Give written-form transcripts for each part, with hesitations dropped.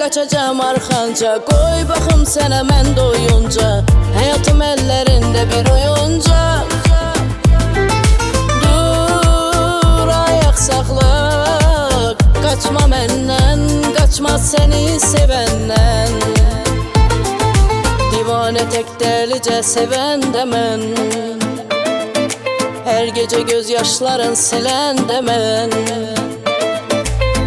qaçacağım arxanca, qoy baxım sənə mən doyunca, həyatım əllərində bir oyunca. Dur ayaq saxla, qaçma məndən, qaçma səni sevəndən. Divanə tək dəlicə sevəndə mən, hər gecə göz yaşların siləndə mən,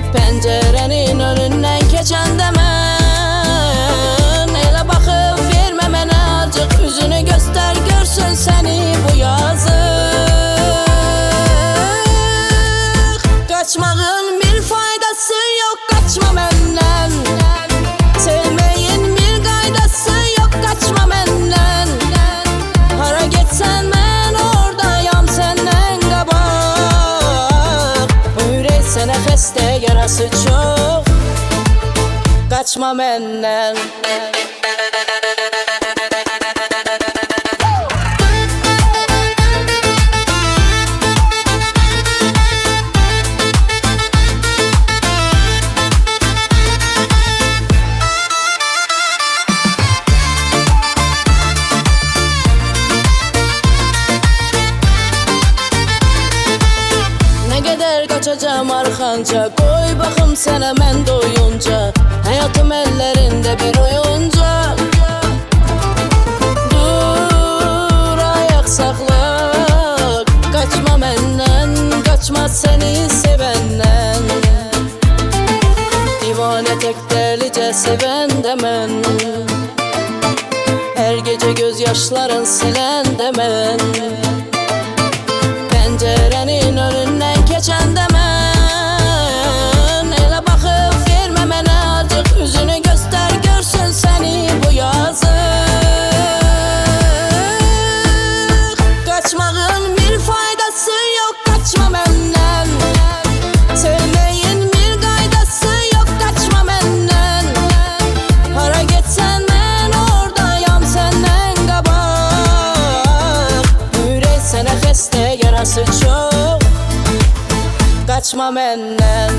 pəncərənin önündən keçəndə mən, elə baxıb vermə mənə acıq, üzünü göstər görsün səni bu yazıq. Qaçmağın bir faydası yox, qaçma məndən, sevməyin bir qaydası yox, qaçma məndən. Hara getsən mən oradayam səndən qabaq, bu ürək sənə xəstə yarası çox, qaçma məndən. Qaçacağım arxanca, qoy baxım sənə mən doyunca, həyatım əllərində bir oyunca. Dur ayaq saxla, qaçma məndən, qaçma səni sevəndən. Divanə tək dəlicə sevəndə mən, hər gecə göz yaşların siləndə mən, pəncərənin önündən keçəndə mən, elə baxıb vermə mənə acıq, üzünü göstər görsün səni bu yazıq. Qaçmağın bir faydası yox, qaçma məndən, sevməyin bir qaydası yox, qaçma məndən. Hara getsən mən oradayam səndən qabaq, ürək sənə xəstə yarası çox, qaçma məndən.